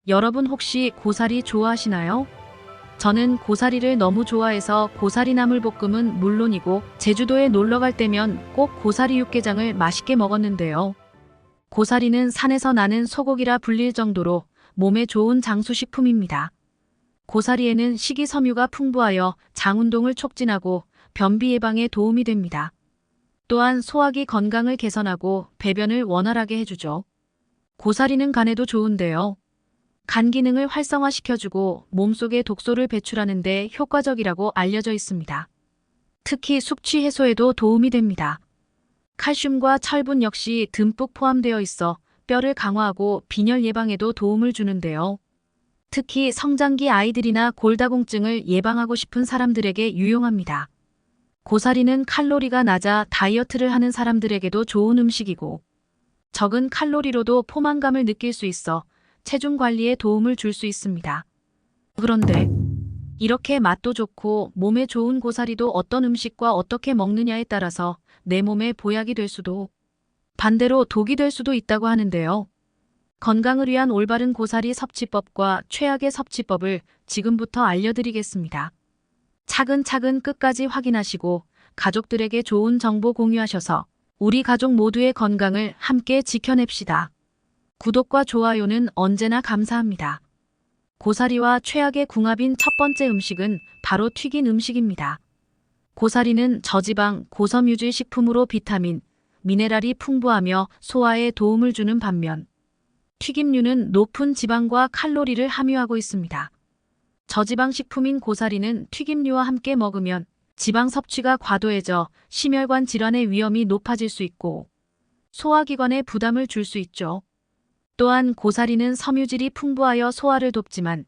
여러분 혹시 고사리 좋아하시나요? 저는 고사리를 너무 좋아해서 고사리 나물볶음은 물론이고 제주도에 놀러 갈 때면 꼭 고사리 육개장을 맛있게 먹었는데요. 고사리는 산에서 나는 소고기라 불릴 정도로 몸에 좋은 장수식품입니다. 고사리에는 식이섬유가 풍부하여 장 운동을 촉진하고 변비 예방에 도움이 됩니다. 또한 소화기 건강을 개선하고 배변을 원활하게 해주죠. 고사리는 간에도 좋은데요. 간 기능을 활성화시켜주고 몸속의 독소를 배출하는 데 효과적이라고 알려져 있습니다. 특히 숙취 해소에도 도움이 됩니다. 칼슘과 철분 역시 듬뿍 포함되어 있어 뼈를 강화하고 빈혈 예방에도 도움을 주는데요. 특히 성장기 아이들이나 골다공증을 예방하고 싶은 사람들에게 유용합니다. 고사리는 칼로리가 낮아 다이어트를 하는 사람들에게도 좋은 음식이고 적은 칼로리로도 포만감을 느낄 수 있어 체중 관리에 도움을 줄 수 있습니다. 그런데 이렇게 맛도 좋고 몸에 좋은 고사리도 어떤 음식과 어떻게 먹느냐에 따라서 내 몸에 보약이 될 수도 반대로 독이 될 수도 있다고 하는데요. 건강을 위한 올바른 고사리 섭취법과 최악의 섭취법을 지금부터 알려드리겠습니다. 차근차근 끝까지 확인하시고 가족들에게 좋은 정보 공유하셔서 우리 가족 모두의 건강을 함께 지켜냅시다. 구독과 좋아요는 언제나 감사합니다. 고사리와 최악의 궁합인 첫 번째 음식은 바로 튀긴 음식입니다. 고사리는 저지방, 고섬유질 식품으로 비타민, 미네랄이 풍부하며 소화에 도움을 주는 반면 튀김류는 높은 지방과 칼로리를 함유하고 있습니다. 저지방 식품인 고사리는 튀김류와 함께 먹으면 지방 섭취가 과도해져 심혈관 질환의 위험이 높아질 수 있고 소화기관에 부담을 줄 수 있죠. 또한 고사리는 섬유질이 풍부하여 소화를 돕지만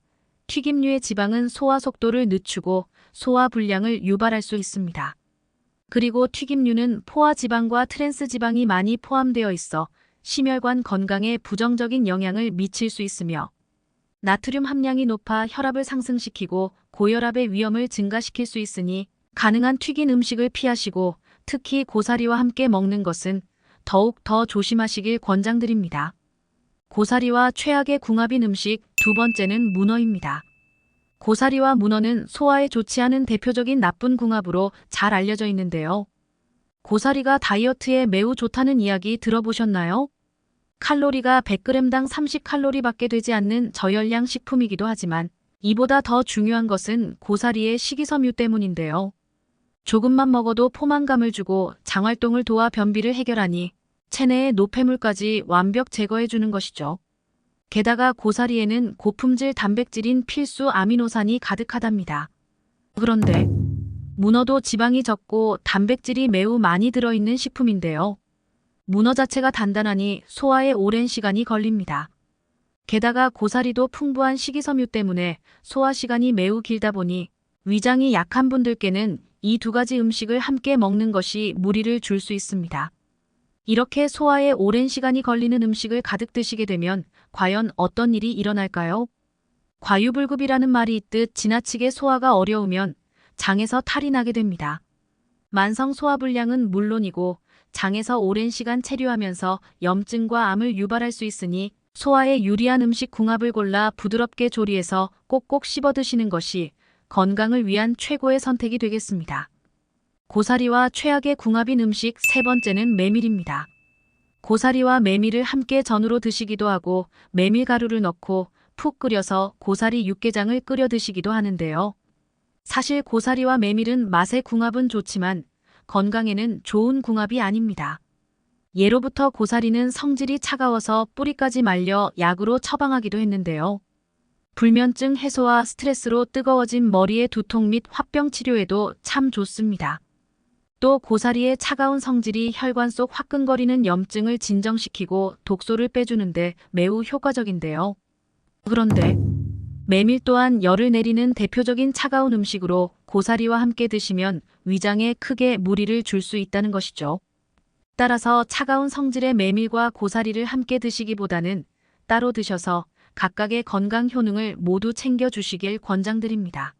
튀김류의 지방은 소화 속도를 늦추고 소화 불량을 유발할 수 있습니다. 그리고 튀김류는 포화 지방과 트랜스 지방이 많이 포함되어 있어 심혈관 건강에 부정적인 영향을 미칠 수 있으며 나트륨 함량이 높아 혈압을 상승시키고 고혈압의 위험을 증가시킬 수 있으니 가능한 튀긴 음식을 피하시고 특히 고사리와 함께 먹는 것은 더욱 더 조심하시길 권장드립니다. 고사리와 최악의 궁합인 음식 두 번째는 문어입니다. 고사리와 문어는 소화에 좋지 않은 대표적인 나쁜 궁합으로 잘 알려져 있는데요. 고사리가 다이어트에 매우 좋다는 이야기 들어보셨나요? 칼로리가 100g당 30칼로리밖에 되지 않는 저열량 식품이기도 하지만 이보다 더 중요한 것은 고사리의 식이섬유 때문인데요. 조금만 먹어도 포만감을 주고 장활동을 도와 변비를 해결하니 체내의 노폐물까지 완벽 제거해주는 것이죠. 게다가 고사리에는 고품질 단백질인 필수 아미노산이 가득하답니다. 그런데 문어도 지방이 적고 단백질이 매우 많이 들어있는 식품인데요. 문어 자체가 단단하니 소화에 오랜 시간이 걸립니다. 게다가 고사리도 풍부한 식이섬유 때문에 소화 시간이 매우 길다 보니 위장이 약한 분들께는 이 두 가지 음식을 함께 먹는 것이 무리를 줄 수 있습니다. 이렇게 소화에 오랜 시간이 걸리는 음식을 가득 드시게 되면 과연 어떤 일이 일어날까요? 과유불급이라는 말이 있듯 지나치게 소화가 어려우면 장에서 탈이 나게 됩니다. 만성 소화불량은 물론이고 장에서 오랜 시간 체류하면서 염증과 암을 유발할 수 있으니 소화에 유리한 음식 궁합을 골라 부드럽게 조리해서 꼭꼭 씹어 드시는 것이 건강을 위한 최고의 선택이 되겠습니다. 고사리와 최악의 궁합인 음식 세 번째는 메밀입니다. 고사리와 메밀을 함께 전으로 드시기도 하고 메밀가루를 넣고 푹 끓여서 고사리 육개장을 끓여 드시기도 하는데요. 사실 고사리와 메밀은 맛의 궁합은 좋지만 건강에는 좋은 궁합이 아닙니다. 예로부터 고사리는 성질이 차가워서 뿌리까지 말려 약으로 처방하기도 했는데요. 불면증 해소와 스트레스로 뜨거워진 머리의 두통 및 화병 치료에도 참 좋습니다. 또 고사리의 차가운 성질이 혈관 속 화끈거리는 염증을 진정시키고 독소를 빼주는데 매우 효과적인데요. 그런데 메밀 또한 열을 내리는 대표적인 차가운 음식으로 고사리와 함께 드시면 위장에 크게 무리를 줄 수 있다는 것이죠. 따라서 차가운 성질의 메밀과 고사리를 함께 드시기보다는 따로 드셔서 각각의 건강 효능을 모두 챙겨주시길 권장드립니다.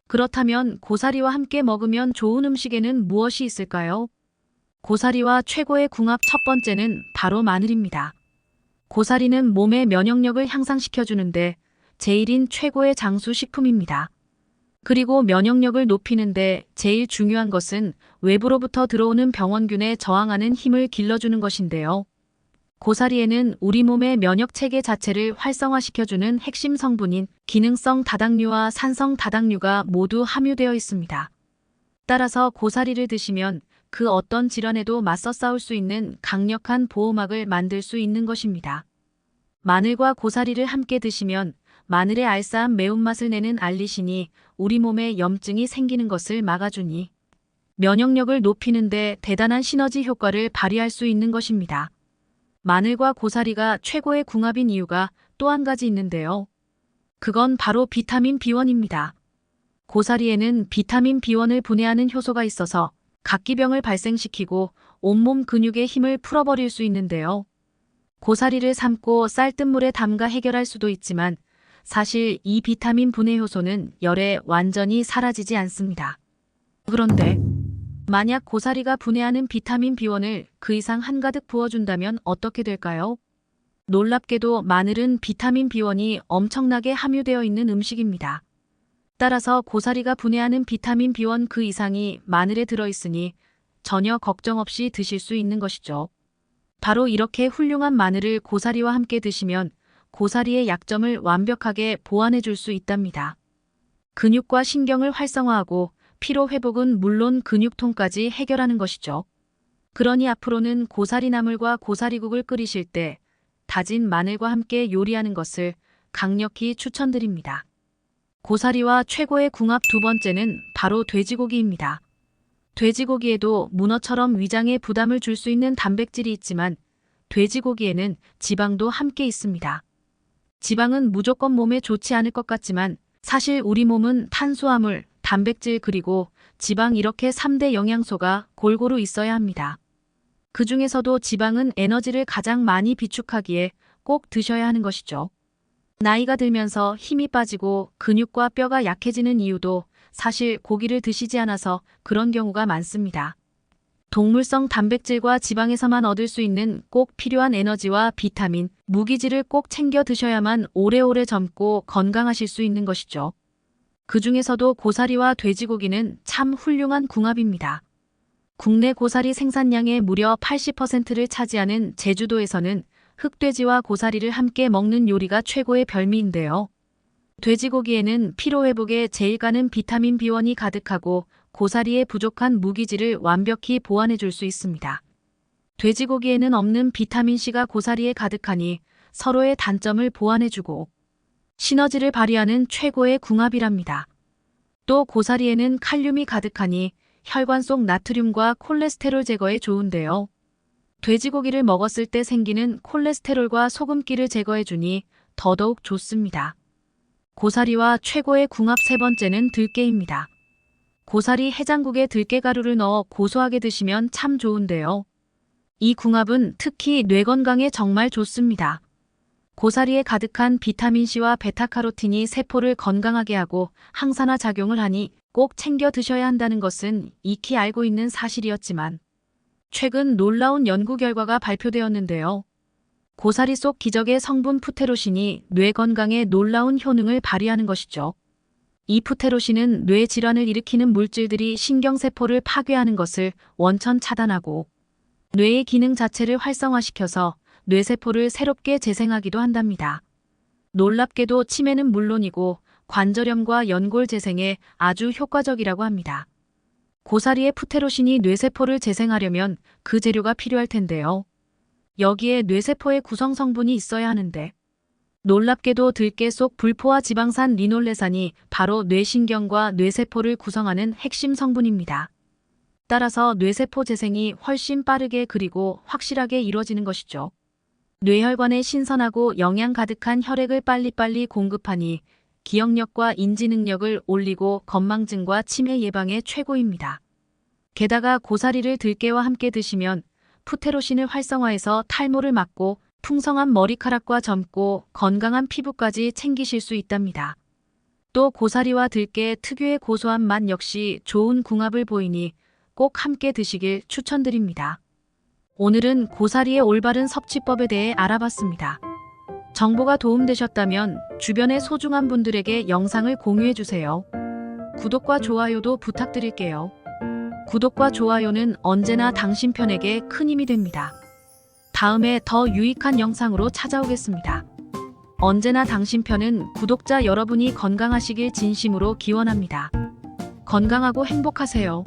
그렇다면 고사리와 함께 먹으면 좋은 음식에는 무엇이 있을까요? 고사리와 최고의 궁합 첫 번째는 바로 마늘입니다. 고사리는 몸의 면역력을 향상시켜주는데 제일인 최고의 장수 식품입니다. 그리고 면역력을 높이는데 제일 중요한 것은 외부로부터 들어오는 병원균에 저항하는 힘을 길러주는 것인데요. 고사리에는 우리 몸의 면역 체계 자체를 활성화시켜주는 핵심 성분인 기능성 다당류와 산성 다당류가 모두 함유되어 있습니다. 따라서 고사리를 드시면 그 어떤 질환에도 맞서 싸울 수 있는 강력한 보호막을 만들 수 있는 것입니다. 마늘과 고사리를 함께 드시면 마늘의 알싸한 매운맛을 내는 알리신이 우리 몸에 염증이 생기는 것을 막아주니 면역력을 높이는데 대단한 시너지 효과를 발휘할 수 있는 것입니다. 마늘과 고사리가 최고의 궁합인 이유가 또 한 가지 있는데요. 그건 바로 비타민 B1입니다. 고사리에는 비타민 B1을 분해하는 효소가 있어서 각기병을 발생시키고 온몸 근육의 힘을 풀어버릴 수 있는데요. 고사리를 삶고 쌀뜨물에 담가 해결할 수도 있지만 사실 이 비타민 분해 효소는 열에 완전히 사라지지 않습니다. 그런데 만약 고사리가 분해하는 비타민 B1을 그 이상 한가득 부어준다면 어떻게 될까요? 놀랍게도 마늘은 비타민 B1이 엄청나게 함유되어 있는 음식입니다. 따라서 고사리가 분해하는 비타민 B1 그 이상이 마늘에 들어있으니 전혀 걱정 없이 드실 수 있는 것이죠. 바로 이렇게 훌륭한 마늘을 고사리와 함께 드시면 고사리의 약점을 완벽하게 보완해 줄 수 있답니다. 근육과 신경을 활성화하고 피로 회복은 물론 근육통까지 해결하는 것이죠. 그러니 앞으로는 고사리 나물과 고사리국을 끓이실 때 다진 마늘과 함께 요리하는 것을 강력히 추천드립니다. 고사리와 최고의 궁합 두 번째는 바로 돼지고기입니다. 돼지고기에도 문어처럼 위장에 부담을 줄 수 있는 단백질이 있지만 돼지고기에는 지방도 함께 있습니다. 지방은 무조건 몸에 좋지 않을 것 같지만 사실 우리 몸은 탄수화물, 단백질 그리고 지방 이렇게 3대 영양소가 골고루 있어야 합니다. 그 중에서도 지방은 에너지를 가장 많이 비축하기에 꼭 드셔야 하는 것이죠. 나이가 들면서 힘이 빠지고 근육과 뼈가 약해지는 이유도 사실 고기를 드시지 않아서 그런 경우가 많습니다. 동물성 단백질과 지방에서만 얻을 수 있는 꼭 필요한 에너지와 비타민, 무기질을 꼭 챙겨 드셔야만 오래오래 젊고 건강하실 수 있는 것이죠. 그 중에서도 고사리와 돼지고기는 참 훌륭한 궁합입니다. 국내 고사리 생산량의 무려 80%를 차지하는 제주도에서는 흑돼지와 고사리를 함께 먹는 요리가 최고의 별미인데요. 돼지고기에는 피로회복에 제일 가는 비타민 B1이 가득하고 고사리의 부족한 무기질을 완벽히 보완해 줄 수 있습니다. 돼지고기에는 없는 비타민C가 고사리에 가득하니 서로의 단점을 보완해주고 시너지를 발휘하는 최고의 궁합이랍니다. 또 고사리에는 칼륨이 가득하니 혈관 속 나트륨과 콜레스테롤 제거에 좋은데요. 돼지고기를 먹었을 때 생기는 콜레스테롤과 소금기를 제거해주니 더더욱 좋습니다. 고사리와 최고의 궁합 세 번째는 들깨입니다. 고사리 해장국에 들깨가루를 넣어 고소하게 드시면 참 좋은데요. 이 궁합은 특히 뇌 건강에 정말 좋습니다. 고사리에 가득한 비타민C와 베타카로틴이 세포를 건강하게 하고 항산화 작용을 하니 꼭 챙겨 드셔야 한다는 것은 익히 알고 있는 사실이었지만 최근 놀라운 연구 결과가 발표되었는데요. 고사리 속 기적의 성분 푸테로신이 뇌 건강에 놀라운 효능을 발휘하는 것이죠. 이 푸테로신은 뇌 질환을 일으키는 물질들이 신경세포를 파괴하는 것을 원천 차단하고 뇌의 기능 자체를 활성화시켜서 뇌세포를 새롭게 재생하기도 한답니다. 놀랍게도 치매는 물론이고 관절염과 연골 재생에 아주 효과적이라고 합니다. 고사리의 푸테로신이 뇌세포를 재생하려면 그 재료가 필요할 텐데요. 여기에 뇌세포의 구성 성분이 있어야 하는데 놀랍게도 들깨 속 불포화 지방산 리놀레산이 바로 뇌신경과 뇌세포를 구성하는 핵심 성분입니다. 따라서 뇌세포 재생이 훨씬 빠르게 그리고 확실하게 이루어지는 것이죠. 뇌혈관에 신선하고 영양 가득한 혈액을 빨리빨리 공급하니 기억력과 인지 능력을 올리고 건망증과 치매 예방에 최고입니다. 게다가 고사리를 들깨와 함께 드시면 푸테로신을 활성화해서 탈모를 막고 풍성한 머리카락과 젊고 건강한 피부까지 챙기실 수 있답니다. 또 고사리와 들깨 특유의 고소한 맛 역시 좋은 궁합을 보이니 꼭 함께 드시길 추천드립니다. 오늘은 고사리의 올바른 섭취법에 대해 알아봤습니다. 정보가 도움되셨다면 주변의 소중한 분들에게 영상을 공유해주세요. 구독과 좋아요도 부탁드릴게요. 구독과 좋아요는 언제나 당신 편에게 큰 힘이 됩니다. 다음에 더 유익한 영상으로 찾아오겠습니다. 언제나 당신 편은 구독자 여러분이 건강하시길 진심으로 기원합니다. 건강하고 행복하세요.